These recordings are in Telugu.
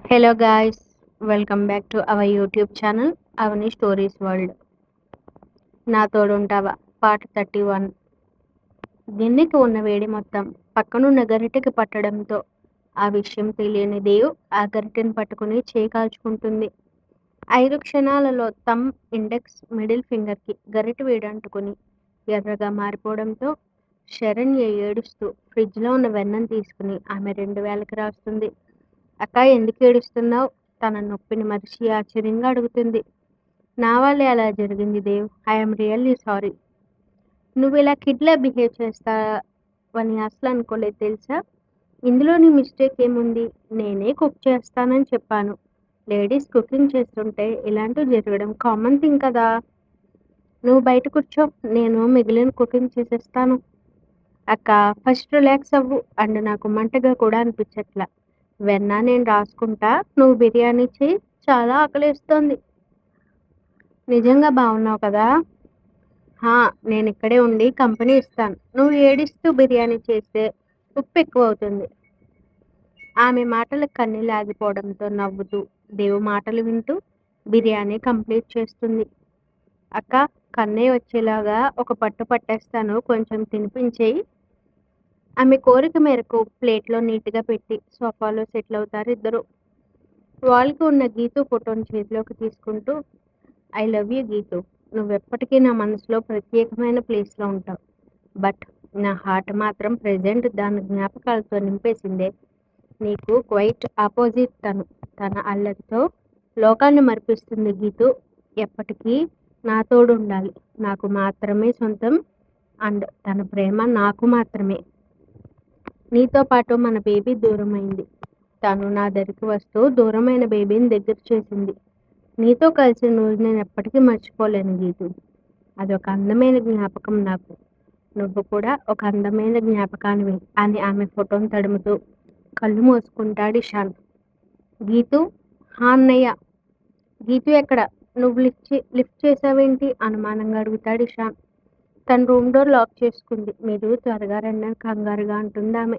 Hello guys, welcome back to our YouTube channel Avani stories world. నా తోడుంటావా పార్ట్ 31. గిన్నెకి ఉన్న వేడి మొత్తం పక్కనున్న గరిటెకి పట్టడంతో ఆ విషయం తెలియని దేవ్ ఆ గరిటెను పట్టుకుని చేయి కాల్చుకుంటుంది. 5 క్షణాలలో థంబ్, ఇండెక్స్, మిడిల్ ఫింగర్కి గరిటె వేడంటుకుని ఎర్రగా మారిపోవడంతో శరణ్య ఏడుస్తూ ఫ్రిడ్జ్లో ఉన్న వెన్నను తీసుకుని ఆమె 2 వేలకి రాస్తుంది. అక్క, ఎందుకు ఏడుస్తున్నావు? తన నొప్పిని మరిచి ఆశ్చర్యంగా అడుగుతుంది. నా వల్లే అలా జరిగింది దేవ్. I'm really sorry. నువ్వు ఇలా కిడ్లా బిహేవ్ చేస్తావని అసలు అనుకోలేదు తెలుసా. ఇందులో నీ మిస్టేక్ ఏముంది? నేనే కుక్ చేస్తానని చెప్పాను. లేడీస్ కుకింగ్ చేస్తుంటే ఇలాంటివి జరగడం కామన్ థింగ్ కదా. నువ్వు బయట కూర్చో, నేను మిగిలిన కుకింగ్ చేసేస్తాను. అక్క, ఫస్ట్ రిలాక్స్ అవ్వు. అండ్ నాకు మంటగా కూడా అనిపించట్లా. వెన్న నేను రాసుకుంటా, నువ్వు బిర్యానీ చెయ్యి. చాలా ఆకలేస్తోంది. నిజంగా బాగున్నావు కదా. నేను ఇక్కడే ఉండి కంపెనీ ఇస్తాను. నువ్వు ఏడిస్తూ బిర్యానీ చేస్తే ఉప్పు ఎక్కువ అవుతుంది. ఆమె మాటలకు కన్నీళ్ళు ఆగిపోవడంతో నవ్వుతూ దేవు మాటలు వింటూ బిర్యానీ కంప్లీట్ చేస్తుంది. అక్క, కన్నయ్య వచ్చేలాగా ఒక పట్టు పట్టేస్తాను, కొంచెం తినిపించేయి. ఆమె కోరిక మేరకు ప్లేట్లో నీట్గా పెట్టి సోఫాలో సెటిల్ అవుతారు ఇద్దరు. వాల్కి ఉన్న గీతు ఫోటోని చేతిలోకి తీసుకుంటూ, ఐ లవ్ యూ గీతు. నువ్వెప్పటికీ నా మనసులో ప్రత్యేకమైన ప్లేస్లో ఉంటావు. బట్ నా హార్ట్ మాత్రం ప్రెజెంట్ దాని జ్ఞాపకాలతో నింపేసిందే. నీకు క్వైట్ ఆపోజిట్ తను. తన అల్లరితో లోకాన్ని మరిపిస్తుంది గీతు. ఎప్పటికీ నా తోడు ఉండాలి. నాకు మాత్రమే సొంతం. అండ్ తన ప్రేమ నాకు మాత్రమే. నీతో పాటు మన బేబీ దూరమైంది. తను నా దగ్గరికి వస్తూ దూరమైన బేబీని దగ్గర చేసింది. నీతో కలిసిన రోజు నేను ఎప్పటికీ మర్చిపోలేను గీతు. అదొక అందమైన జ్ఞాపకం నాకు. నువ్వు కూడా ఒక అందమైన జ్ఞాపకానివి అని ఆమె ఫోటోను తడుముతూ కళ్ళు మూసుకుంటాడు ఇషాన్. గీతు, అన్నయ్య. గీతు ఎక్కడ? నువ్వు లిఫ్ట్ చేసావేంటి? అనుమానంగా అడుగుతాడు ఇషాన్. తన రూమ్ డోర్ లాక్ చేసుకుంది. మీరు త్వరగా రండి అని కంగారుగా అంటుంది ఆమె.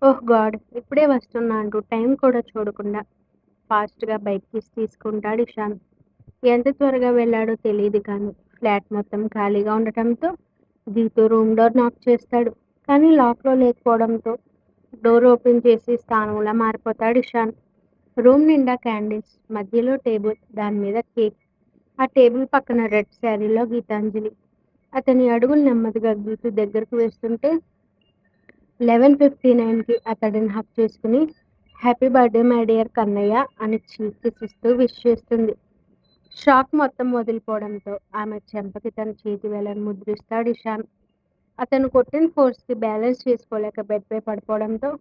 ఓహ్ గాడ్, ఇప్పుడే వస్తున్నా అంటూ టైం కూడా చూడకుండా ఫాస్ట్గా బైక్ తీసుకుంటాడు ఇషాన్. ఎంత త్వరగా వెళ్ళాడో తెలియదు కానీ ఫ్లాట్ మొత్తం ఖాళీగా ఉండటంతో గీతు రూమ్ డోర్ నాక్ చేస్తాడు. కానీ లాక్లో లేకపోవడంతో డోర్ ఓపెన్ చేసి స్థానంలో మారిపోతాడు ఇషాన్. రూమ్ నిండా క్యాండిల్స్, మధ్యలో టేబుల్, దాని మీద కేక్. ఆ టేబుల్ పక్కన రెడ్ శారీలో గీతాంజలి. అతని అడుగులు నెమ్మదిగా గీతు దగ్గరకు వేస్తుంటే 11:59కి అతడిని హక్ చేసుకుని happy birthday my dear Kannayya అని చీకిసిస్తూ విష్ చేస్తుంది. షాక్ మొత్తం వదిలిపోవడంతో ఆమె చెంపకి తన చేతి వేలను ముద్రిస్తాడు ఇషాన్. అతను కొట్టిన ఫోర్స్కి బ్యాలెన్స్ చేసుకోలేక బెడ్పై పడిపోవడంతో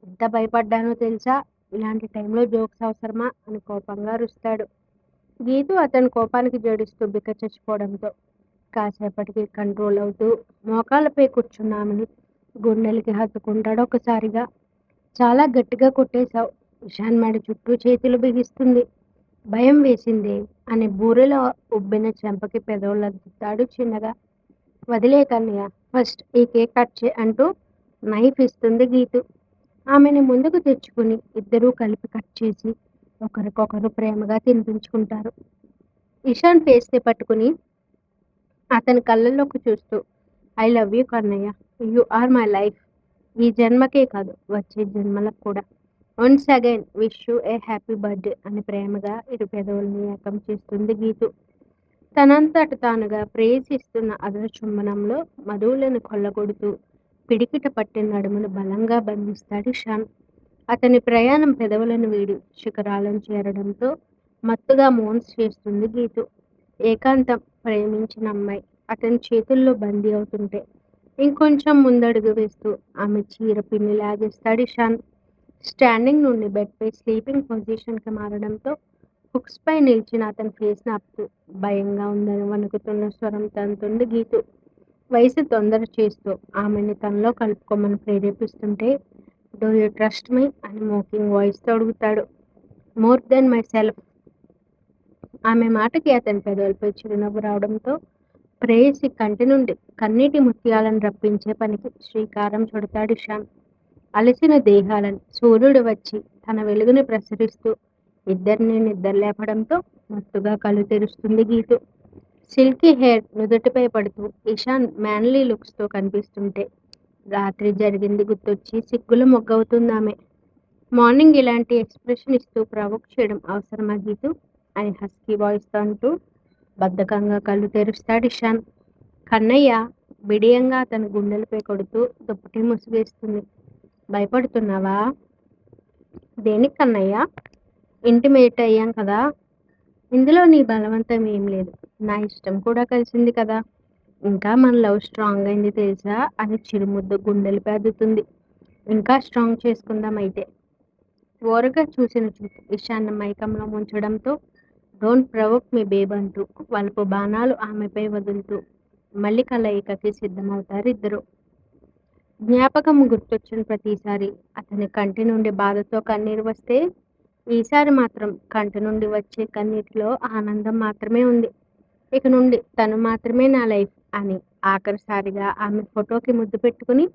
ఎంత భయపడ్డానో తెలుసా. ఇలాంటి టైంలో జోక్స్ అవసరమా అని కోపంగా అరుస్తాడు. గీతు అతని కోపానికి జడిస్తూ బిక్క చచ్చిపోవడంతో కాసేపటికి కంట్రోల్ అవుతూ మోకాళ్ళపై కూర్చున్నామని గుండెలకి హత్తుకుంటాడు ఒకసారిగా. చాలా గట్టిగా కొట్టేశావు. ఇషాన్ మెడ చుట్టూ చేతులు బిగిస్తుంది. భయం వేసిందే అని బూరెలో ఉబ్బిన చెంపకి పెదవులద్దుతాడు చిన్నగా. వదిలే కన్నయ్య, ఫస్ట్ ఈ కేక్ కట్ చే అంటూ నైఫ్ ఇస్తుంది గీతు. ఆమెని ముందుకు తెచ్చుకుని ఇద్దరూ కలిపి కట్ చేసి ఒకరికొకరు ప్రేమగా తినిపించుకుంటారు. ఇషాన్ ఫేస్ని పట్టుకుని అతని కళ్ళల్లోకి చూస్తూ I love you Kannayya. You are my life. ఈ జన్మకే కాదు, వచ్చే జన్మలకు కూడా. Once again wish you a happy birthday అని ప్రేమగా ఇరు పెదవుల్ని ఏకం చేస్తుంది గీతు. తనంతట తానుగా ప్రేయసిస్తున్న అదర చుంబనంలో మధువులను కొల్లగొడుతూ పిడికిట పట్టిన నడుమును బలంగా బంధిస్తాడు ఇషాన్. అతని ప్రయాణం పెదవులను వీడి శిఖరాలను చేరడంతో మత్తుగా మోన్స్ చేస్తుంది గీతు. ఏకాంతం, ప్రేమించిన అమ్మాయి అతని చేతుల్లో బందీ అవుతుంటే ఇంకొంచెం ముందడుగు వేస్తూ ఆమె చీర పిన్ని లాగేస్తాడు ఇషాన్. స్టాండింగ్ నుండి బెడ్పై స్లీపింగ్ పొజిషన్కి మారడంతో హుక్స్ పై నిలిచిన అతని ఫేస్ని ఆపుతూ భయంగా ఉందని వణుకుతున్న స్వరంతో అంటుంది గీతు. వయసు తొందర చేస్తూ ఆమెని తనలో కలుపుకోమని ప్రేరేపిస్తుంటే డూ యూ ట్రస్ట్ మీ అని మోకింగ్ వాయిస్తో అడుగుతాడు. More than my self. ఆమె మాటకి అతని పెదవులపై చిరునవ్వు రావడంతో ప్రేయసి కంటి నుండి కన్నీటి ముత్యాలను రప్పించే పనికి శ్రీకారం చుడతాడు ఇషాన్. అలసిన దేహాలను సూర్యుడు వచ్చి తన వెలుగుని ప్రసరిస్తూ ఇద్దరిని నిద్రలేపడంతో మత్తుగా కళ్ళు తెరుస్తుంది గీతు. సిల్కీ హెయిర్ నుదుటిపై పడుతూ ఇషాన్ మ్యాన్లీ లుక్స్తో కనిపిస్తుంటే రాత్రి జరిగింది గుర్తొచ్చి సిగ్గులు మొగ్గవుతుందామె. మార్నింగ్ ఇలాంటి ఎక్స్ప్రెషన్ ఇస్తూ ప్రవోక్ చేయడం అవసరమా గీతు అని హస్కీ వాయిస్తో అంటూ బద్ధకంగా కళ్ళు తెరుస్తాడు ఇషాన్. కన్నయ్య బిడియంగా అతని గుండెలపై కొడుతూ దుప్పటి ముసుగేస్తుంది. భయపడుతున్నావా? దేనికి కన్నయ్య? ఇంటిమేట్ అయ్యాం కదా. ఇందులో నీ బలవంతం ఏం లేదు. నా ఇష్టం కూడా కలిసింది కదా. ఇంకా మన లవ్ స్ట్రాంగ్ అయింది తెలుసా అని చిరుముద్దు గుండెలపై అద్దుతుంది. ఇంకా స్ట్రాంగ్ చేసుకుందాం అయితే. ఓరగా చూసిన చూపు ఇషాన్ని మైకంలో ముంచడంతో డోంట్ ప్రవోక్ మీ బేబ్ అంటూ వలపు బాణాలు ఆమెపై వదులుతూ మళ్ళీ కలయికకి సిద్ధమవుతారు ఇద్దరు. జ్ఞాపకం గుర్తొచ్చిన ప్రతిసారి అతని కంటి నుండి బాధతో కన్నీరు వస్తే ఈసారి మాత్రం కంటి నుండి వచ్చే కన్నీటిలో ఆనందం మాత్రమే ఉంది. ఇక నుండి తను మాత్రమే నా లైఫ్ అని ఆఖరిసారిగా ఆమె ఫోటోకి ముద్దు పెట్టుకుని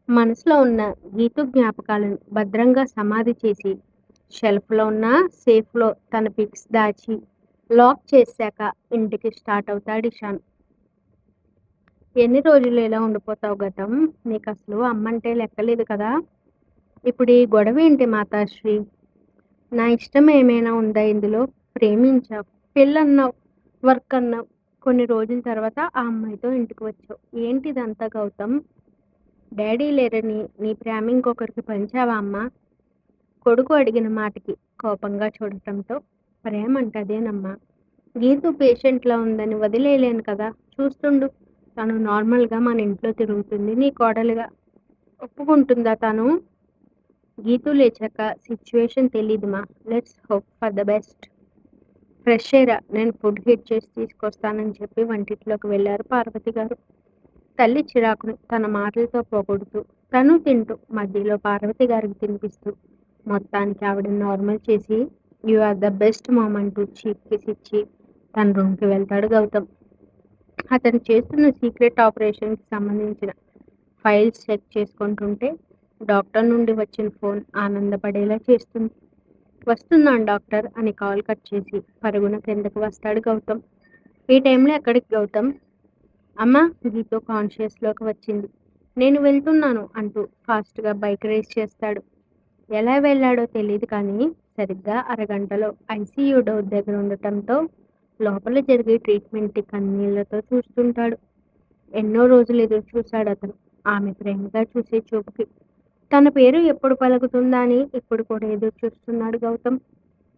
మనసులో ఉన్న గీతు జ్ఞాపకాలను భద్రంగా సమాధి చేసి షెల్ఫ్లో ఉన్న సేఫ్లో తన పిక్స్ దాచి లాక్ చేశాక ఇంటికి స్టార్ట్ అవుతాడు ఇషాన్. ఎన్ని రోజులు ఇలా ఉండిపోతావు గతం? నీకు అసలు అమ్మంటే లెక్కలేదు కదా. ఇప్పుడు ఈ గొడవ ఏంటి మాతాశ్రీ? నా ఇష్టం ఏమైనా ఉందా ఇందులో? ప్రేమించావు, పెళ్ళన్నావు, వర్క్ అన్నావు. కొన్ని రోజుల తర్వాత ఆ అమ్మాయితో ఇంటికి వచ్చావు. ఏంటిదంతా గౌతమ్? డాడీ లేరని నీ ప్రేమ ఇంకొకరికి పంచావా అమ్మా? కొడుకు అడిగిన మాటకి కోపంగా చూడటంతో ప్రేమ అంటదేనమ్మా. గీతు పేషెంట్లా ఉందని వదిలేయలేను కదా. చూస్తుండు, తను నార్మల్గా మన ఇంట్లో తిరుగుతుంది నీ కోడలుగా. ఒప్పుకుంటుందా తను? గీతు లేచాక సిచ్యువేషన్ తెలీదుమా. Let's hope for the best. Fresh అయ్యరా, నేను ఫుడ్ హీట్ చేసి తీసుకొస్తానని చెప్పి వంటిట్లోకి వెళ్ళారు పార్వతి గారు. తల్లి చిరాకుని తన మాటలతో పోగొడుతూ తను తింటూ మధ్యలో పార్వతి గారికి తినిపిస్తూ మొత్తానికి ఆవిడ నార్మల్ చేసి you are the best mom అంటూ చీఫ్ కిస్ ఇచ్చి తన రూమ్కి వెళ్తాడు గౌతమ్. అతను చేస్తున్న సీక్రెట్ ఆపరేషన్కి సంబంధించిన ఫైల్స్ చెక్ చేసుకుంటుంటే డాక్టర్ నుండి వచ్చిన ఫోన్ ఆనందపడేలా చేస్తుంది. వస్తున్నాను డాక్టర్ అని కాల్ కట్ చేసి పరుగున కిందకు వస్తాడు గౌతమ్. ఈ టైంలో ఎక్కడికి గౌతమ్? అమ్మ, గీతో కాన్షియస్లోకి వచ్చింది. నేను వెళ్తున్నాను అంటూ ఫాస్ట్గా బైక్ రేస్ చేస్తాడు. ఎలా వెళ్ళాడో తెలియదు కానీ సరిగ్గా అరగంటలో ఐసీయూ డోర్ దగ్గర ఉండటంతో లోపల జరిగే ట్రీట్మెంట్ కన్నీళ్లతో చూస్తుంటాడు. ఎన్నో రోజులు ఎదురు చూశాడు అతను ఆమె ప్రేమగా చూసే చూపుకి. తన పేరు ఎప్పుడు పలుకుతుందా అని ఇప్పుడు కూడా ఎదురు చూస్తున్నాడు గౌతమ్.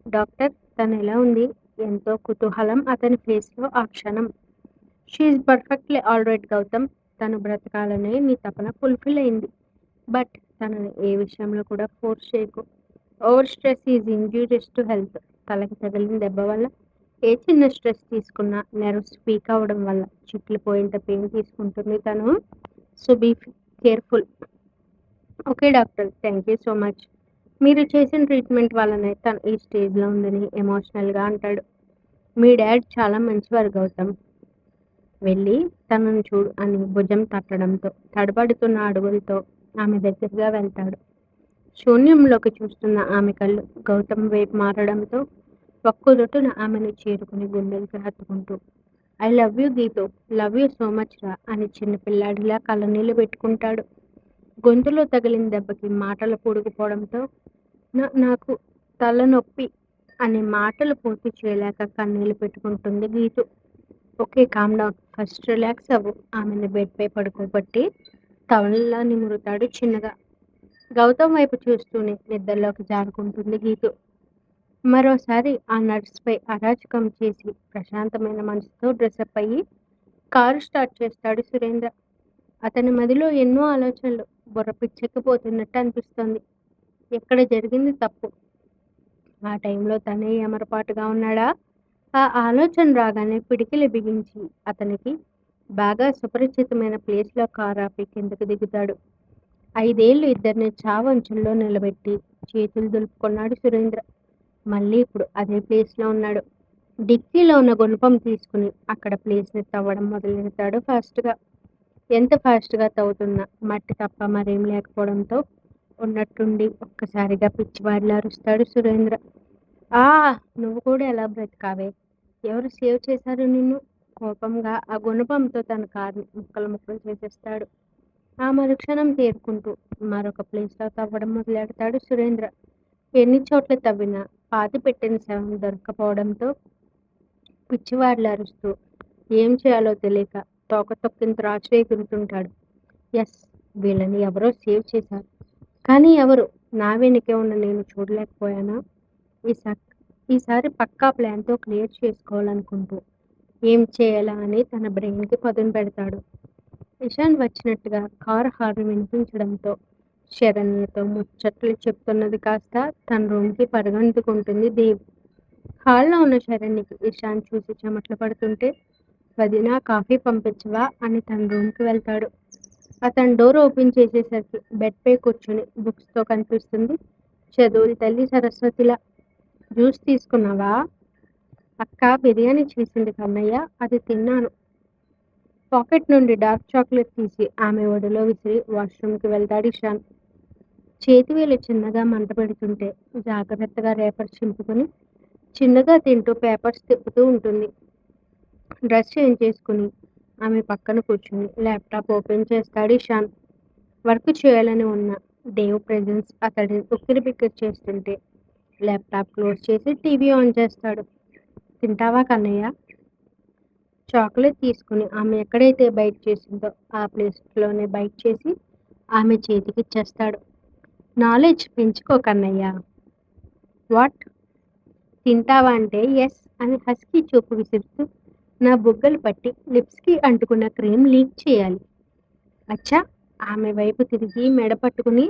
డాక్టర్, తను ఎలా ఉంది? ఎంతో కుతూహలం అతని ఫేస్లో ఆ క్షణం. She's perfectly all right Gautam. తను బ్రతకాలనే నీ తపన ఫుల్ఫిల్ అయింది. బట్ తనని ఏ విషయంలో కూడా ఫోర్స్ చేయకు. Over stress is injurious to health. తలకి తగిలిన దెబ్బ వల్ల ఏ చిన్న స్ట్రెస్ తీసుకున్నా నెర్వ్స్ వీక్ అవ్వడం వల్ల చిట్లు పోయేంత పెయిన్ తీసుకుంటుంది తను. So be careful. Okay doctor, thank you so much. మీరు చేసిన ట్రీట్మెంట్ వల్లనే తను ఈ స్టేజ్లో ఉందని ఎమోషనల్గా అంటాడు. మీ డాడ్ చాలా మంచివారు గౌతమ్. వెళ్ళి తనను చూడు అని భుజం తట్టడంతో తడబడుతున్న అడుగులతో ఆమె దగ్గరగా వెళ్తాడు. శూన్యంలోకి చూస్తున్న ఆమె కళ్ళు గౌతమ్ వైపు మారడంతో ఒక్కదొట్టున ఆమెను చేరుకుని గుండెలకు హత్తుకుంటూ I love you Geethu, love you so much రా అని చిన్న పిల్లాడిలా కళ్ళనీళ్ళు పెట్టుకుంటాడు. గొంతులో తగిలిన దెబ్బకి మాటలు పూడుకుపోవడంతో నాకు తలనొప్పి అనే మాటలు పూర్తి చేయలేక కన్నీళ్లు పెట్టుకుంటుంది Geetu. Okay, calm down, first relax అవ్వు. ఆమెను బెడ్పై పడుకోబట్టి తవలలా నిమురుతాడు చిన్నగా. గౌతమ్ వైపు చూస్తూనే నిద్రలోకి జారుకుంటుంది గీతు. మరోసారి ఆ నర్స్పై అరాచకం చేసి ప్రశాంతమైన మనసుతో డ్రెస్అప్ అయ్యి కారు స్టార్ట్ చేస్తాడు సురేంద్ర. అతని మదిలో ఎన్నో ఆలోచనలు బుర్ర పిచ్చెక్కిపోతున్నట్టు అనిపిస్తోంది. ఎక్కడ జరిగింది తప్పు? ఆ టైంలో తనే ఎమరపాటుగా ఉన్నాడా? ఆ ఆలోచన రాగానే పిడికిలి బిగించి అతనికి బాగా సుపరిచితమైన ప్లేస్లో కారు ఆపి కిందకు దిగుతాడు. 5 ఏళ్ళు ఇద్దరిని చావంచుల్లో నిలబెట్టి చేతులు దులుపుకున్నాడు సురేంద్ర. మళ్ళీ ఇప్పుడు అదే ప్లేస్లో ఉన్నాడు. డిక్కీలో ఉన్న గుణపం తీసుకుని అక్కడ ప్లేస్ని తవ్వడం మొదలెడతాడు ఫాస్ట్గా. ఎంత ఫాస్ట్గా తవ్వుతున్నా మట్టి తప్ప మరేం లేకపోవడంతో ఉన్నట్టుండి ఒక్కసారిగా పిచ్చివాడిలా అరుస్తాడు సురేంద్ర. ఆ! నువ్వు కూడా ఎలా బ్రతికావే? ఎవరు సేవ్ చేశారు నిన్ను? కోపంగా ఆ గుణపంతో తన కార్‌ని ముక్కలు ముక్కలు చేసేస్తాడు. ఆ మరుక్షణం తేరుకుంటూ మరొక ప్లేస్‌లో తవ్వడం మొదలెడతాడు సురేంద్ర. ఎన్ని చోట్ల తవ్వినా పాతిపెట్టిన శవం దొరక్కపోవడంతో పిచ్చివాడిలా అరుస్తూ ఏం చేయాలో తెలియక తోక తొక్కిన త్రాచులో ఎగురుతుంటాడు. యస్! వీళ్ళని ఎవరో సేవ్ చేశారు. కానీ ఎవరు? నా వెనుకే ఉన్న నేను చూడలేకపోయానా? ఈసా ఈసారి పక్కా ప్లాన్‌తో క్లియర్ చేసుకోవాలనుకుంటూ ఏం చేయాలా అని తన బ్రెయిన్‌కి పదును పెడతాడు. ఇషాన్ వచ్చినట్టుగా కారు హార్న్ వినిపించడంతో శరణ్యతో ముచ్చట్లు చెప్తున్నది కాస్త తన రూమ్‌కి పరుగెత్తుకుంటుంది దేవ్. హాల్‌లో ఉన్న శరణ్యకి ఇషాన్ చూసి చెమటలు పడుతుంటే వదినా కాఫీ పంపించవా అని తన రూమ్‌కి వెళ్తాడు. అతను డోర్ ఓపెన్ చేసేసరికి బెడ్‌పై కూర్చుని బుక్స్‌తో కనిపిస్తుంది చదువుల తల్లి సరస్వతిలా. జ్యూస్ తీసుకున్నావా? అక్క బిర్యానీ చేసింది కన్నయ్య, అది తిన్నాను. పాకెట్ నుండి డార్క్ చాక్లెట్ తీసి ఆమె ఒడిలో విసిరి వాష్రూమ్‌కి వెళ్తాడు ఇషాన్. చేతివేలు చిన్నగా మంట పెడుతుంటే జాగ్రత్తగా రేపర్ చింపుకొని చిన్నగా తింటూ పేపర్స్ తిప్పుతూ ఉంటుంది. డ్రెస్ చేంజ్ చేసుకుని ఆమె పక్కన కూర్చుని ల్యాప్టాప్ ఓపెన్ చేస్తాడు ఇషాన్. వర్క్ చేయాలని ఉన్న దేవ్ ప్రెజెన్స్ అతడిని ఉక్కిరిబిక్కిరి చేస్తుంటే ల్యాప్టాప్ క్లోజ్ చేసి టీవీ ఆన్ చేస్తాడు. తింటావా కన్నయ్య? చాక్లెట్ తీసుకుని ఆమె ఎక్కడైతే బైట్ చేసిందో ఆ ప్లేస్లోనే బైట్ చేసి ఆమె చేతికిచ్చేస్తాడు. నాలెడ్జ్ పెంచుకో కన్నయ్య. వాట్? తింటావా అంటే ఎస్ అని హస్కీ చూపు విసురుతూ నా బుగ్గలు పట్టి లిప్స్కి అంటుకున్న క్రీమ్ లీక్ చేయాలి. అచ్చా! ఆమె వైపు తిరిగి మెడ పట్టుకుని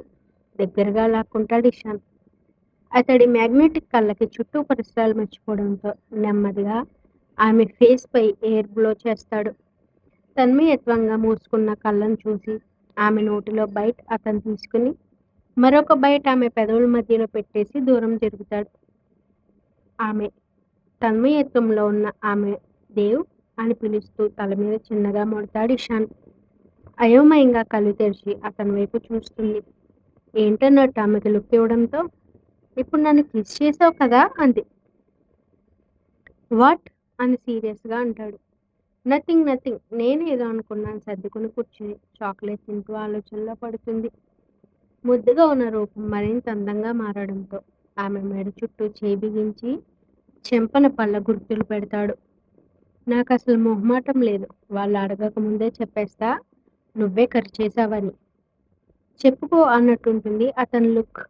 దగ్గరగా లాక్కుంటాడు ఇషాన్. అతడి మ్యాగ్నెటిక్ కళ్ళకి చుట్టూ పరిసరాలు మర్చిపోవడంతో నెమ్మదిగా ఆమె ఫేస్ పై ఎయిర్ బ్లో చేస్తాడు. తన్మయత్వంగా మూసుకున్న కళ్ళను చూసి ఆమె నోటిలో బైట్ అతను తీసుకుని మరొక బైట్ ఆమె పెదవుల మధ్యలో పెట్టేసి దూరం జరుగుతాడు. ఆమె తన్మయత్వంలో ఉన్న ఆమె దేవ్ అని పిలుస్తూ తల మీద చిన్నగా ముడతాడు ఇషాన్. అయోమయంగా కళ్ళు తెరిచి అతని వైపు చూస్తుంది. ఏంటన్నట్టు ఆమెకు లుక్ ఇవ్వడంతో ఇప్పుడు నన్ను కిస్ చేసావు కదా అంది. వాట్ అని సీరియస్గా అంటాడు. నథింగ్ నథింగ్, నేనేదో అనుకున్నాను సర్దుకుని కూర్చుని చాక్లెట్ తింటూ ఆలోచనలో పడుతుంది. ముద్దుగా ఉన్న రూపం మరింత అందంగా మారడంతో ఆమె మెడ చుట్టూ చేయి బిగించి చెంపన పళ్ళ గుర్తులు పెడతాడు. నాకు అసలు మొహమాటం లేదు, వాళ్ళు అడగక ముందే చెప్పేస్తా నువ్వే చేసావని. చెప్పుకో అన్నట్టుంటుంది అతని లుక్.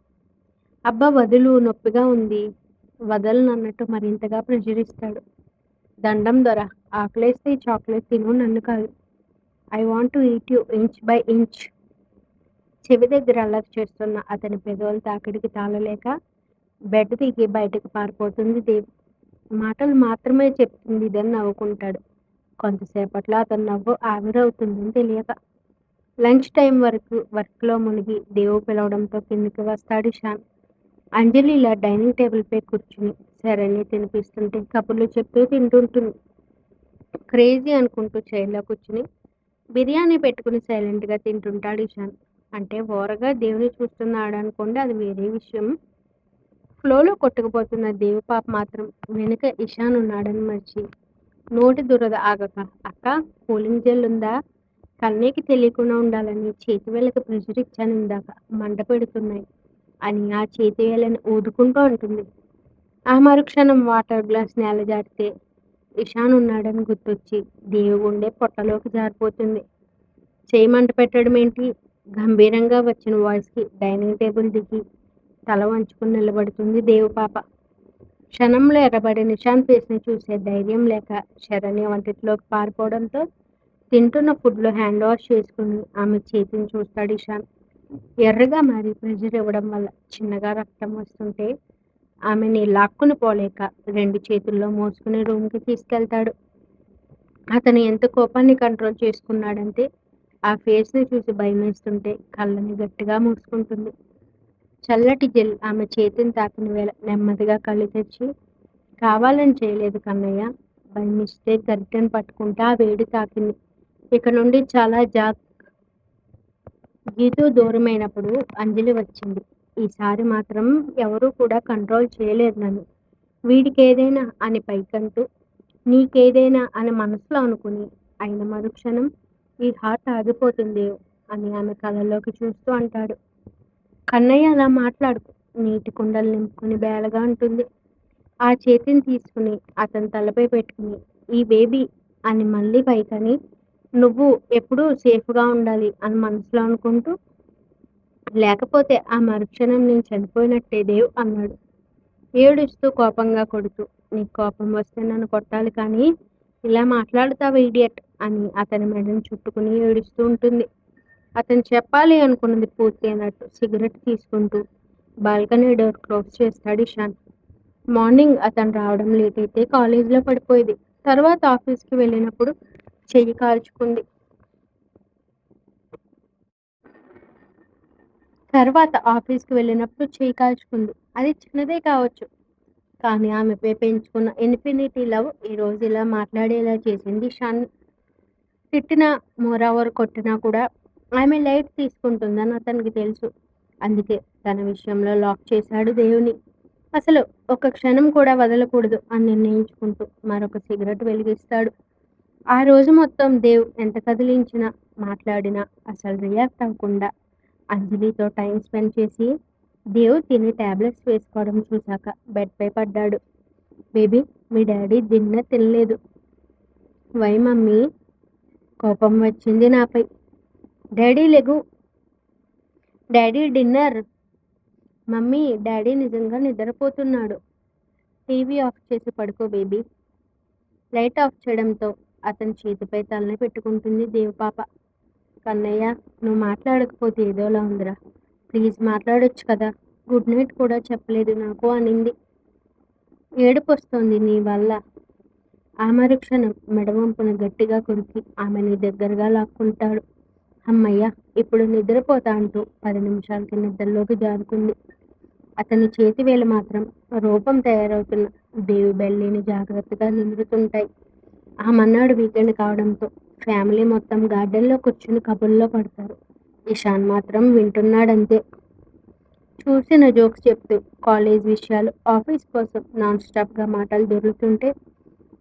అబ్బా వదులు, నొప్పిగా ఉంది. వదలను అన్నట్టు మరింతగా ప్రెషర్ దండం దొర, ఆకలేస్తే ఈ చాక్లెట్ తిను, నన్ను కాదు. I want to eat you inch by inch. చెవి దగ్గర అల్లరి చేస్తున్న అతని పెదవుల తాకిడికి తాళలేక బెడ్ దిగి బయటకు పారిపోతుంది దేవ్. మాటలు మాత్రమే చెప్తుంది ఇదని నవ్వుకుంటాడు. కొంతసేపట్లో అతని నవ్వు ఆవిరవుతుందని తెలియక లంచ్ టైం వరకు వర్క్లో మునిగి దేవు పిలవడంతో కిందికి వస్తాడు ఇషాన్. అంజలి ఇలా డైనింగ్ టేబుల్పై కూర్చుని శరణ్య తినిపిస్తుంటే కబుర్లు చెప్తూ తింటుంటుంది. క్రేజీ అనుకుంటూ చైర్లో కూర్చుని బిర్యానీ పెట్టుకుని సైలెంట్గా తింటుంటాడు ఇషాన్. అంటే ఓరగా దేవుని చూస్తున్నాడు అనుకోండి, అది వేరే విషయం. ఫ్లోలో కొట్టుకుపోతున్న దేవు పాప మాత్రం వెనుక ఇషాన్ ఉన్నాడని మర్చి నోటి దురద ఆగక అక్క కూలింగ్ జెల్ ఉందా, కన్నయ్యకి తెలియకుండా ఉండాలని చేతి వేళ్ళకి ప్రెషర్ ఇచ్చాను ఇందాక, మంట పెడుతున్నాయి అని ఆ చేతి వేళ్ళని ఊదుకుంటూ ఉంటుంది. ఆ మరుక్షణం వాటర్ గ్లాస్ నేల జారితే ఇషాన్ ఉన్నాడని గుర్తొచ్చి దేవు గుండె పొట్టలోకి జారిపోతుంది. చేయి మంట పెట్టడం ఏంటి? గంభీరంగా వచ్చిన వాయిస్కి డైనింగ్ టేబుల్ దిగి తల వంచుకుని నిలబడుతుంది దేవు పాప. క్షణంలో ఎర్రబడి నిషాన్ ఫేస్ని చూసే ధైర్యం లేక శరణ్య వంటిట్లోకి పారిపోవడంతో తింటున్న ఫుడ్లో హ్యాండ్ వాష్ చేసుకుని ఆమె చేతిని చూస్తాడు ఇషాన్. ఎర్రగా మారి ప్రెషర్ ఇవ్వడం వల్ల చిన్నగా రక్తం వస్తుంటే ఆమెని లాక్కుని పోలేక రెండు చేతుల్లో మోసుకుని రూమ్కి తీసుకెళ్తాడు. అతను ఎంత కోపాన్ని కంట్రోల్ చేసుకున్నాడంటే ఆ ఫేస్ని చూసి భయమేస్తుంటే కళ్ళని గట్టిగా మూసుకుంటుంది. చల్లటి జెల్ ఆమె చేతిని తాకిన వేళ నెమ్మదిగా కళ్ళు తెరిచి కావాలని చేయలేదు కన్నయ్య, బై మిస్టేక్ గరిటెను పట్టుకుంటే ఆ వేడి తాకింది. ఇక నుండి చాలా గీతు దూరమైనప్పుడు అంజలి వచ్చింది. ఈసారి మాత్రం ఎవరూ కూడా కంట్రోల్ చేయలేరు నన్ను. వీడికేదైనా అని పైకంటూ, నీకేదైనా అని మనసులో అనుకుని, అయిన మరుక్షణం ఈ హార్ట్ ఆగిపోతుంది అని ఆమె కళ్ళలోకి చూస్తూ అంటాడు. కన్నయ్య అలా మాట్లాడుకు, నీటి కుండలు నింపుకుని బేలగా అంటుంది. ఆ చేతిని తీసుకుని అతని తలపై పెట్టుకుని, ఈ బేబీ అని మళ్ళీ పైకని, నువ్వు ఎప్పుడూ సేఫ్గా ఉండాలి అని మనసులో అనుకుంటూ, లేకపోతే ఆ మరుక్షణం నేను చనిపోయినట్టే దేవ్ అన్నాడు. ఏడుస్తూ కోపంగా కొడుతూ, నీకు కోపం వస్తే నన్ను కొట్టాలి కానీ ఇలా మాట్లాడుతావా ఇడియట్ అని అతని మెడను చుట్టుకుని ఏడుస్తూ ఉంటుంది. అతను చెప్పాలి అనుకున్నది పూర్తి అయినట్టు సిగరెట్ తీసుకుంటూ బాల్కనీ డోర్ క్లోజ్ చేస్తాడు ఇషాన్. మార్నింగ్ అతను రావడం లేట్ అయితే కాలేజీలో పడిపోయేది. తర్వాత ఆఫీస్కి వెళ్ళినప్పుడు చెయ్యి కాల్చుకుంది. అది చిన్నదే కావచ్చు, కానీ ఆమెపై పెంచుకున్న ఇన్ఫినిటీ లవ్ ఈరోజు ఇలా మాట్లాడేలా చేసింది ఇషాన్ని. తిట్టినా, మోరావర్ కొట్టినా కూడా ఆమె లైట్ తీసుకుంటుందని అతనికి తెలుసు. అందుకే తన విషయంలో లాక్ చేశాడు దేవుని. అసలు ఒక క్షణం కూడా వదలకూడదు అని నిర్ణయించుకుంటూ మరొక సిగరెట్ వెలిగిస్తాడు. ఆ రోజు మొత్తం దేవ్ ఎంత కదిలించినా, మాట్లాడినా అసలు రియాక్ట్ అవ్వకుండా అంజలితో టైం స్పెండ్ చేసి దేవ్ తిని టాబ్లెట్స్ వేసుకోవడం చూశాక బెడ్పై పడ్డాడు. బేబీ, మీ డాడీ డిన్నర్ తినలేదు. Why mummy? కోపం వచ్చింది నాపై. డాడీ లెగు. Daddy dinner. మమ్మీ, డాడీ నిజంగా నిద్రపోతున్నాడు. టీవీ ఆఫ్ చేసి పడుకో బేబీ. లైట్ ఆఫ్ చేయడంతో అతని చేతిపై తలని పెట్టుకుంటుంది దేవ్ పాప. కన్నయ్య, నువ్వు మాట్లాడకపోతే ఏదోలా ఉందిరా. ప్లీజ్ మాట్లాడొచ్చు కదా. గుడ్ నైట్ కూడా చెప్పలేదు నాకు అనింది. ఏడుపు వస్తోంది నీ వల్ల. ఆ మరుక్షణం మెడవంపును గట్టిగా కొరికి ఆమెని దగ్గరగా లాక్కుంటాడు. అమ్మయ్య, ఇప్పుడు నిద్రపోతా అంటూ 10 నిమిషాలకి నిద్రలోకి జారుకుంది. అతని చేతి వేలు మాత్రం రూపం తయారవుతున్న దేవి బెల్లిని జాగ్రత్తగా నిమురుతుంటాయి. ఆ మన్నాడు వీకెండ్ కావడంతో ఫ్యామిలీ మొత్తం గార్డెన్లో కూర్చుని కబుర్లో పడతారు. ఇషాన్ మాత్రం వింటున్నాడంతే. చూసిన జోక్స్ చెప్తూ, కాలేజ్ విషయాలు, ఆఫీస్ కోసం నాన్ స్టాప్గా మాటలు దొరుకుతుంటే,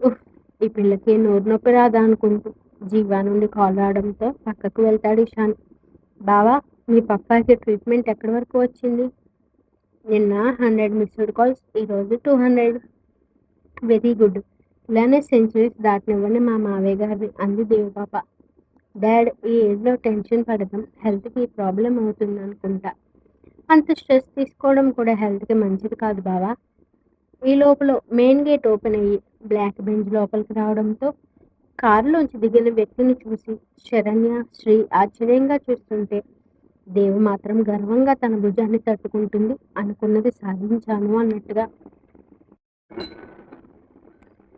ఉఫ్, ఈ పిల్లకి నోరు నొప్పి రాదా అనుకుంటూ జీవా నుండి కాల్ రావడంతో పక్కకు వెళ్తాడు ఇషాన్. బావా, మీ పప్పాకి ట్రీట్మెంట్ ఎక్కడి వరకు వచ్చింది? నిన్న 100 మిస్డ్ కాల్స్, ఈరోజు 200. Very good. ఇలానే సెంచరీస్ దాటనివ్వండి మా మావయ్య గారిని అంది దేవపాప. డాడ్, ఈ ఏజ్లో టెన్షన్ పడడం హెల్త్కి ప్రాబ్లం అవుతుంది అనుకుంటా. అంత స్ట్రెస్ తీసుకోవడం కూడా హెల్త్కి మంచిది కాదు బావా. ఈ లోపల మెయిన్ గేట్ ఓపెన్ అయ్యి బ్లాక్ బెంచ్ లోపలికి రావడంతో కారులోంచి దిగిన వ్యక్తిని చూసి శరణ్య, శ్రీ ఆశ్చర్యంగా చూస్తుంటే దేవు మాత్రం గర్వంగా తన భుజాన్ని తట్టుకుంటుంది. అనుకున్నది సాధించాను అన్నట్టుగా.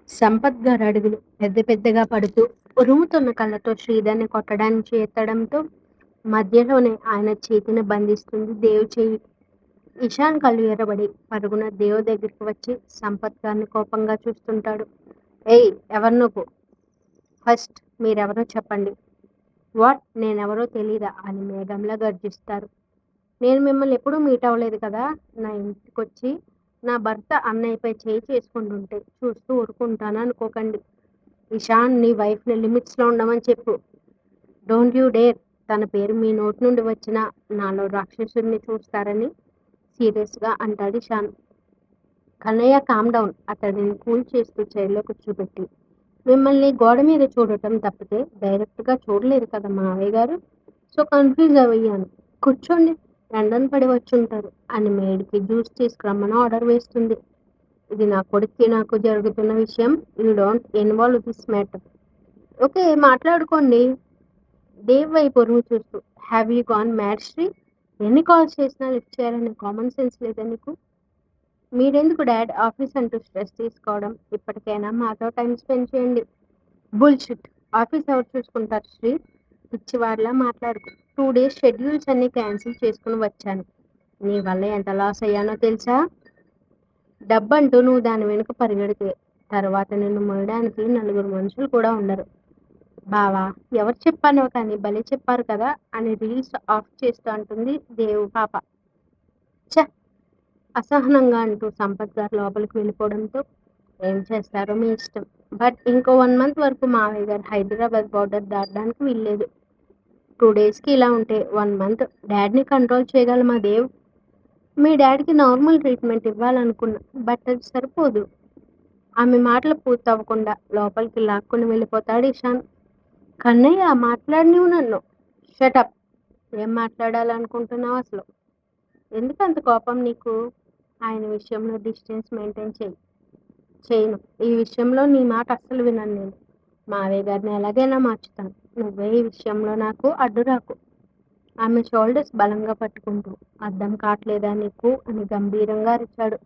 సంపత్ గారు అడుగులు పెద్ద పెద్దగా పడుతూ ఉరుముతున్న కళ్ళతో శ్రీధర్ని కొట్టడానికి ఎత్తడంతో మధ్యలోనే ఆయన చేతిని బంధిస్తుంది దేవ్ చెయ్యి. ఇషాన్ కళ్ళు ఎర్రబడి పరుగున దేవ్ దగ్గరికి వచ్చి సంపత్ గారిని కోపంగా చూస్తుంటాడు. ఏయ్, ఎవరు నువ్వు? ఫస్ట్ మీరెవరో చెప్పండి. వాట్, నేనెవరో తెలీదా అని మేఘంలా గర్జిస్తారు. నేను మిమ్మల్ని ఎప్పుడూ మీట్ అవ్వలేదు కదా. నా ఇంటికొచ్చి నా భర్త అన్నయ్యపై చేయి చేసుకుంటుంటే చూస్తూ ఊరుకుంటాను అనుకోకండి. ఇషాన్, నీ వైఫ్ని లిమిట్స్లో ఉండమని చెప్పు. Don't you dare. తన పేరు మీ నోటి నుండి వచ్చినా నాలో రాక్షసుడిని చూస్తారని సీరియస్గా అంటాడు ఇషాన్. Kannayya, calm down. అతడిని కూల్ చేస్తూ చైర్లో కూర్చోబెట్టి, మిమ్మల్ని గోడ మీద చూడటం తప్పితే డైరెక్ట్గా చూడలేదు కదా మావయ్య గారు, సో కన్ఫ్యూజ్ అయ్యాను. కూర్చోండి, లండన్ పడి వచ్చుంటారు అని మేడికి జ్యూస్ తీసుకురమ్మని ఆర్డర్ వేస్తుంది. ఇది నా కొడుక్కి నాకు జరుగుతున్న విషయం. You don't involve this matter. Okay, మాట్లాడుకోండి. దేవ్ వైపు ఉరుము చూస్తూ, have you gone mad Sri? ఎన్ని కాల్స్ చేసినా లిఫ్ట్ చేయాలనే కామన్ సెన్స్ లేదా నీకు? మీరెందుకు డాడ్ ఆఫీస్ అంటూ స్ట్రెస్ తీసుకోవడం? ఇప్పటికైనా మాతో టైం స్పెండ్ చేయండి. బుల్షిట్. ఆఫీస్ ఎవరు చూసుకుంటారు శ్రీ? పిచ్చివారిలా మాట్లాడుకు. 2 days షెడ్యూల్స్ అన్నీ క్యాన్సిల్ చేసుకుని వచ్చాను. నీ వల్ల ఎంత లాస్ అయ్యానో తెలుసా? డబ్బంటూ నువ్వు దాని వెనుక పరిగెడితే తర్వాత నిన్ను మోయడానికి 4 మనుషులు కూడా ఉండరు. బావా ఎవరు చెప్పానో కానీ భలే చెప్పారు కదా అని రీల్స్ ఆఫ్ చేస్తూ అంటుంది దేవు పాప. ఛ! అసహనంగా అంటూ సంపత్ గారు లోపలికి వెళ్ళిపోవడంతో ఏం చేస్తారో మీ ఇష్టం. బట్ ఇంకో 1 మంత్ వరకు మావయ్య గారు హైదరాబాద్ బోర్డర్ దాటడానికి వీల్లేదు. 2 డేస్‌కి ఇలా ఉంటే 1 మంత్ డ్యాడీని కంట్రోల్ చేయగలమా దేవ్? మీ డ్యాడీకి నార్మల్ ట్రీట్మెంట్ ఇవ్వాలనుకున్నా. బట్ అది సరిపోదు. ఆమె మాటలు పూర్తవ్వకుండా లోపలికి లాక్కొని వెళ్ళిపోతాడు ఇషాన్. కన్నయ్య మాట్లాడనివ్వు నన్ను. షటప్. ఏం మాట్లాడాలనుకుంటున్నావు అసలు? ఎందుకంత కోపం నీకు? ఆయన విషయంలో డిస్టెన్స్ మెయింటైన్ చేయను. ఈ విషయంలో నీ మాట అస్సలు వినను నేను. మావయ్య గారిని ఎలాగైనా మార్చుతాను. నువ్వే ఈ విషయంలో నాకు అడ్డు రాకు. ఆమె షోల్డర్స్ బలంగా పట్టుకుంటూ అర్థం కావట్లేదా నీకు అని గంభీరంగా అరిచాడు.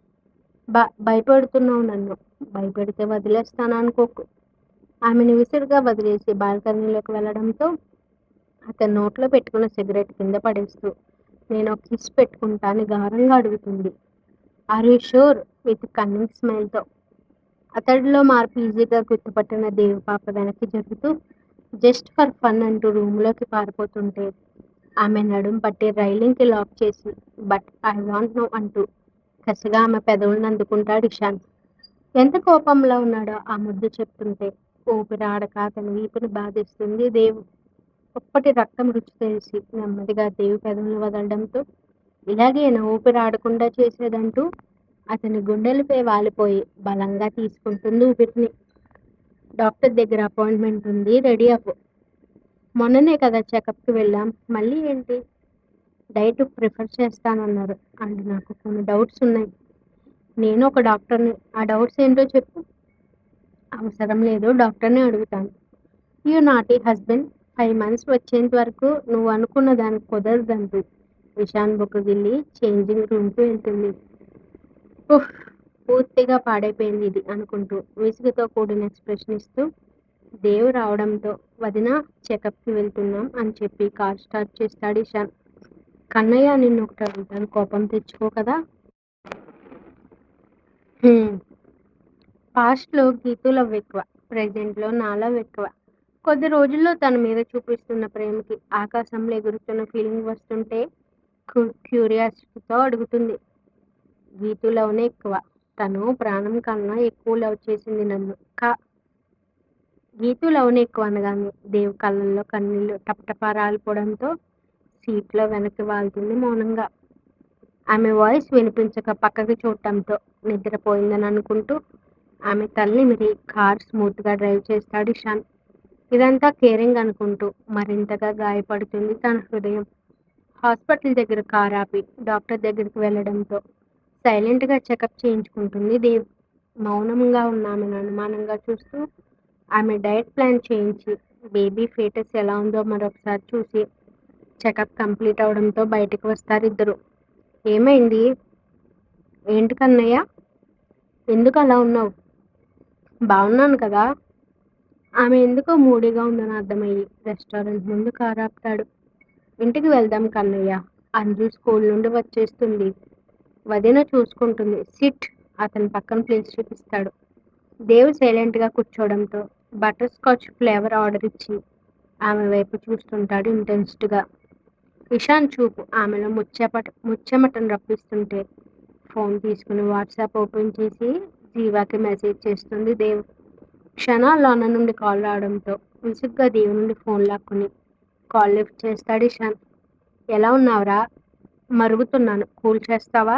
భయపెడుతున్నావు నన్ను. భయపెడితే వదిలేస్తాను అనుకోకు. ఆమెను విసురుగా వదిలేసి బాల్కనీలోకి వెళ్ళడంతో అతను నోట్లో పెట్టుకున్న సిగరెట్ కింద పడేస్తూ నేను ఒక కిస్ పెట్టుకుంటా అని గారంగా అడుగుతుంది. Are you sure with cunning స్మైల్తో. అతడిలో మార్పు ఈజీగా గుర్తుపట్టిన దేవిపాప వెనక్కి జరుగుతూ జస్ట్ ఫర్ ఫన్ అంటూ రూమ్లోకి పారిపోతుంటే ఆమె నడుం పట్టి రైలింగ్కి లాక్ చేసి బట్ ఐ వాంట్ నో అంటూ కసిగా ఆమె పెదవులను అందుకుంటాడు ఇషాన్. ఎంత కోపంలో ఉన్నాడో ఆ ముద్దు చెప్తుంటే ఊపిరాడక అతని వీపుని బాధిస్తుంది దేవు. ఒక్కటి రక్తం రుచి తెలిసి నెమ్మదిగా దేవి పెదవులు వదలడంతో ఇలాగేనా ఊపిరాడకుండా చేసేదంటూ అతని గుండెలపై వాలిపోయి బలంగా తీసుకుంటుంది ఊపిరిని. డాక్టర్ దగ్గర అపాయింట్మెంట్ ఉంది, రెడీ అవ్వు. మొన్ననే కదా చెకప్కి వెళ్ళాం, మళ్ళీ ఏంటి? డైట్ ప్రిఫర్ చేస్తానన్నారు అండ్ నాకు కొన్ని డౌట్స్ ఉన్నాయి. నేను ఒక డాక్టర్ని, ఆ డౌట్స్ ఏంటో చెప్పు. అవసరం లేదు, డాక్టర్ని అడుగుతాను. You naughty husband. 5 months వచ్చేంత వరకు నువ్వు అనుకున్న దానికి కుదరదంటూ ఇషాన్ బుక్కగిల్లి చేంజింగ్ రూమ్కి వెళ్తుంది. ఉఫ్, పూర్తిగా పాడైపోయింది ఇది అనుకుంటూ విసుగుతో కూడిన ఎక్స్ప్రెషన్ ఇస్తూ దేవు రావడంతో వదిన చెకప్కి వెళ్తున్నాం అని చెప్పి కార్ స్టార్ట్ చేస్తాడు ఇషాన్. కన్నయ్య నిన్ను ఒకటి అడుగుతాను, కోపం తెచ్చుకో కదా. పాస్ట్లో గీతూ లవ్ ఎక్కువ, ప్రెజెంట్లో నా లవ్ ఎక్కువ. కొద్ది రోజుల్లో తన మీద చూపిస్తున్న ప్రేమకి ఆకాశంలో ఎగురుతున్న ఫీలింగ్ వస్తుంటే క్యూరియాసిటీతో అడుగుతుంది. గీతూ లవ్నే ఎక్కువ. తను ప్రాణం కన్నా ఎక్కువ లవ్ చేసింది నన్ను. గీతూ లవ్నే ఎక్కువ అనగానే దేవ్ కళ్ళల్లో కన్నీళ్లు టపటపా రాలిపోవడంతో సీట్లో వెనక్కి వాళ్తుంది మౌనంగా. ఆమె వాయిస్ వినిపించక పక్కకి చూడటంతో నిద్రపోయిందని అనుకుంటూ ఆమె తల్లిమిరి కార్ స్మూత్గా డ్రైవ్ చేస్తాడు ఇషాన్. ఇదంతా కేరింగ్ అనుకుంటూ మరింతగా గాయపడుతుంది తన హృదయం. హాస్పిటల్ దగ్గర కార్ ఆపి డాక్టర్ దగ్గరికి వెళ్ళడంతో సైలెంట్గా చెకప్ చేయించుకుంటుంది దేవ్. మౌనంగా ఉన్న ఆమెను అనుమానంగా చూస్తూ ఆమె డైట్ ప్లాన్ చేయించి బేబీ ఫీటస్ ఎలా ఉందో మరొకసారి చూసి చెకప్ కంప్లీట్ అవడంతో బయటకు వస్తారు ఇద్దరు. ఏమైంది? ఏంటి కన్నయ్య, ఎందుకు అలా ఉన్నావు? బాగున్నాను కదా. ఆమె ఎందుకో మూడీగా ఉందని అర్థమయ్యి రెస్టారెంట్ ముందు కారు ఆపుతాడు. ఇంటికి వెళ్దాం కన్నయ్య, అంజు స్కూల్ నుండి వచ్చేస్తుంది, వదిన చూసుకుంటుంది, సిట్. అతని పక్కన ప్లేస్ చూపిస్తాడు. దేవ్ సైలెంట్గా కూర్చోవడంతో బటర్ స్కాచ్ ఫ్లేవర్ ఆర్డర్ ఇచ్చి ఆమె వైపు చూస్తుంటాడు ఇంటెన్స్డ్గా. ఇషాన్ చూపు ఆమెలో ముచ్చెమటను రప్పిస్తుంటే ఫోన్ తీసుకుని వాట్సాప్ ఓపెన్ చేసి జీవాకి మెసేజ్ చేస్తుంది దేవ్. క్షణాల్లో అన్న నుండి కాల్ రావడంతో విసుగ్గా దేవ్ నుండి ఫోన్ లాక్కుని కాల్ లిఫ్ట్ చేస్తాడు ఇషాన్. ఎలా ఉన్నావురా? మరుగుతున్నాను, కూల్ చేస్తావా?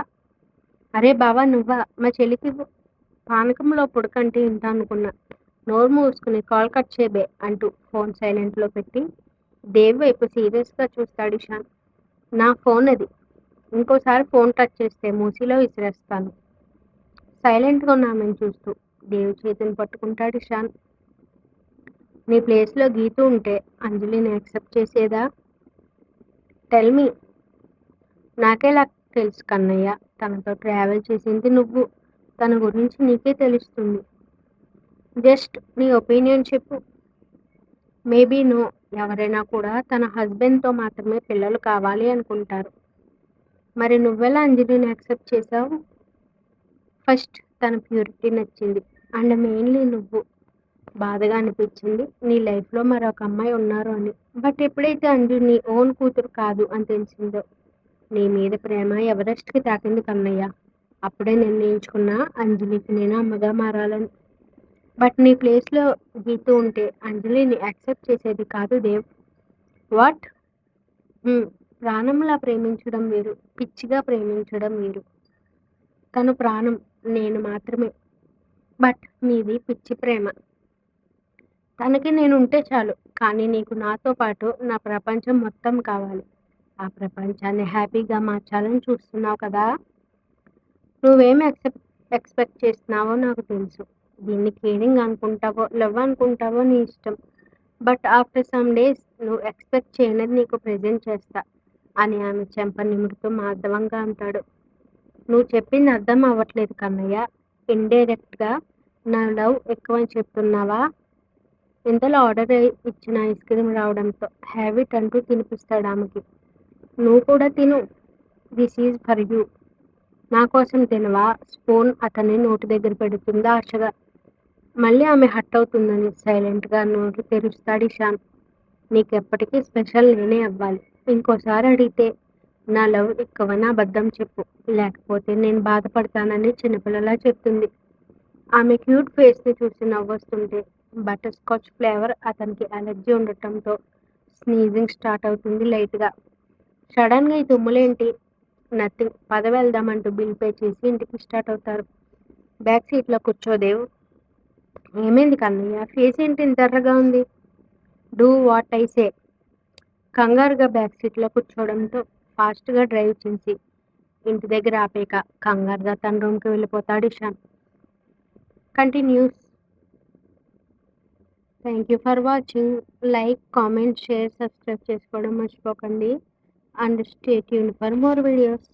అరే బావా నువ్వా, మా చెల్లికి పానకంలో పుడకంటే ఇంత అనుకున్నా. నోరు మూసుకుని కాల్ కట్ చేయబే అంటూ ఫోన్ సైలెంట్లో పెట్టి దేవ్ వైపు సీరియస్గా చూస్తాడు ఇషాన్. నా ఫోన్ అది, ఇంకోసారి ఫోన్ టచ్ చేస్తే మూసీలో విసిరేస్తాను. సైలెంట్గా ఉన్న ఆమెను చూస్తూ దేవ్ చేతిని పట్టుకుంటాడు ఇషాన్. నీ ప్లేస్లో గీతూ ఉంటే అంజలిని యాక్సెప్ట్ చేసేదా? Tell me. నాకేలా తెలుసు కన్నయ్య, తనతో ట్రావెల్ చేసింది నువ్వు, తన గురించి నీకే తెలుస్తుంది. జస్ట్ నీ ఒపీనియన్ చెప్పు. Maybe no. ఎవరైనా కూడా తన హస్బెండ్తో మాత్రమే పిల్లలు కావాలి అనుకుంటారు. మరి నువ్వెలా అంజలిని యాక్సెప్ట్ చేశావు? ఫస్ట్ తన ప్యూరిటీ నచ్చింది, అండ్ మెయిన్లీ నువ్వు బాధగా అనిపించింది నీ లైఫ్‌లో మరొక అమ్మాయి ఉన్నారు అని. బట్ ఎప్పుడైతే అంజు నీ ఓన్ కూతురు కాదు అని తెలిసిందో, నీ మీద ప్రేమ ఎవరెస్ట్‌కి తాకింది కన్నయ్య. అప్పుడే నిర్ణయించుకున్నా అంజలికి నేను అమ్మగా మారాలని. బట్ నీ ప్లేస్‌లో గీతూ ఉంటే అంజలిని యాక్సెప్ట్ చేసేది కాదు దేవ్. వాట్? ప్రాణంలా ప్రేమించడం వేరు. పిచ్చిగా ప్రేమించడం వేరు. తను ప్రాణం. నేను మాత్రమే. బట్ మీది పిచ్చి ప్రేమ. తనకి నేనుంటే చాలు. కానీ నీకు నాతో పాటు నా ప్రపంచం మొత్తం కావాలి. ఆ ప్రపంచాన్ని హ్యాపీగా మార్చాలని చూస్తున్నావు కదా! నువ్వేం ఎక్స్‌పెక్ట్ చేస్తున్నావో నాకు తెలుసు. దీన్ని కేరింగ్ అనుకుంటావో, లవ్ అనుకుంటావో నీ ఇష్టం. బట్ ఆఫ్టర్ సమ్ డేస్ నువ్వు ఎక్స్‌పెక్ట్ చేయనిది నీకు ప్రెజెంట్ చేస్తా అని ఆమె చెంప నిమురుతూ మార్దవంగా అంటాడు. నువ్వు చెప్పింది అర్థం అవ్వట్లేదు కన్నయ్య. ఇండైరెక్ట్‌గా నా లవ్ ఎక్కువని చెప్తున్నావా? ఇంతలో ఆర్డర్ ఇచ్చిన ఐస్ క్రీమ్ రావడంతో హ్యావ్ ఇట్ అంటూ తినిపిస్తాడు ఆమెకి. నువ్వు కూడా తిను. This is for you. నా కోసం తినవా? స్పూన్ అతని నోటి దగ్గర పెడుతుంది ఆశగా. మళ్ళీ ఆమె హర్ట్ అవుతుందని సైలెంట్‌గా నోరు తెరుస్తాడు ఇషాన్. నీకెప్పటికీ స్పెషల్ నేనే అవ్వాలి. ఇంకోసారి అడిగితే నా లవ్ ఎక్కువని అబద్ధం చెప్పు. లేకపోతే నేను బాధపడతానని చిన్నపిల్లలా చెప్తుంది. ఆమె క్యూట్ ఫేస్‌ని చూసి నవ్వొస్తుంటే బటర్ స్కాచ్ ఫ్లేవర్ అతనికి అలర్జీ ఉండటంతో స్నీజింగ్ స్టార్ట్ అవుతుంది లైట్‌గా. సడన్‌గా ఈ తుమ్ములేంటి? నథింగ్. పద వెళ్దామంటూ బిల్ పే చేసి ఇంటికి స్టార్ట్ అవుతారు. బ్యాక్ సీట్‌లో కూర్చో దేవ్. ఏమైంది కన్నయ్య? ఫేస్ ఏంటి ఇంత ఎర్రగా ఉంది? Do what I say. కంగారుగా బ్యాక్ సీట్‌లో కూర్చోవడంతో ఫాస్ట్‌గా డ్రైవ్ చేసి ఇంటి దగ్గర ఆపేక కంగారుగా తన రూమ్‌కి వెళ్ళిపోతాడు Ishan. Continuous. Thank you for watching. Like, comment, share, subscribe చేసుకోవడం మర్చిపోకండి. And stay tuned for more videos.